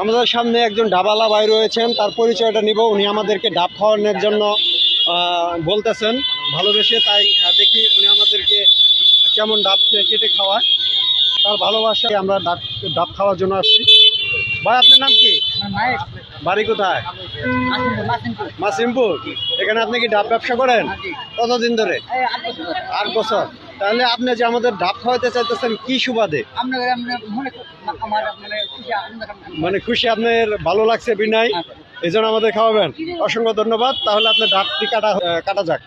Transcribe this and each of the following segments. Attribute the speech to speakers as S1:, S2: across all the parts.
S1: আমাদের সামনে একজন ডাবালা ভাই রয়েছেন, তার পরিচয়টা নিব। উনি আমাদেরকে ডাব খাওয়ানোর জন্য বলতেছেন ভালোবেসে, তাই দেখি উনি আমাদেরকে কেমন ডাব কেটে খাওয়ায়। তার ভালোবাসায় আমরা ডাব খাওয়ার জন্য আসছি। ভাই আপনার নাম কি? বাড়ি কোথায়? মাসিমপুর। এখানে আপনি কি ডাব ব্যবসা করেন? কতদিন ধরে? 8 বছর। তাহলে আপনি যে আমাদের ডাব খাওয়াতে চাইতেছেন কি সুবাদে? মানে খুশি, আপনার ভালো লাগছে বিনয়, এই জন্য আমাদের খাওয়াবেন। অসংখ্য ধন্যবাদ। তাহলে আপনার ডাবটি কাটা যাক।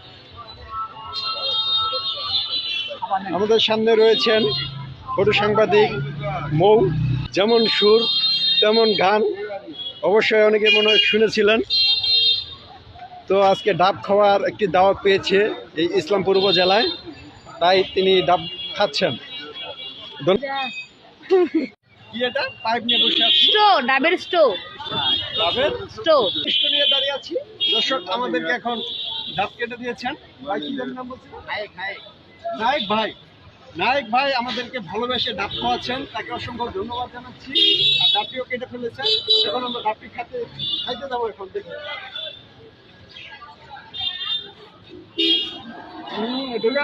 S1: আমাদের সামনে রয়েছেন ফটো সাংবাদিক মৌ। যেমন সুর তেমন গান, অবশ্যই অনেকে মনে হয় শুনেছিলেন। তো আজকে ডাব খাওয়ার একটি দাওয়াত পেয়েছে এই ইসলামপুর উপজেলায়, তাই তিনি ডাব খাচ্ছেন। কি এটা? পাইপ নিয়ে বসে আছি।
S2: ডাবের স্টো
S1: নিয়ে দাঁড়িয়ে আছি। দর্শক আমাদেরকে এখন ডাব কেটে দিয়েছেন। ভাই কি নাম বলছেন? নায়ক ভাই আমাদেরকে ভালোবেসে ডাব খাওয়াচ্ছেন, তাকে অসংখ্য ধন্যবাদ জানাচ্ছি। আর ডাবটিও কেটে ফেলেছেন, এখন আমরা ডাবটি খাইতে যাবো। এখন দেখি ঢুকে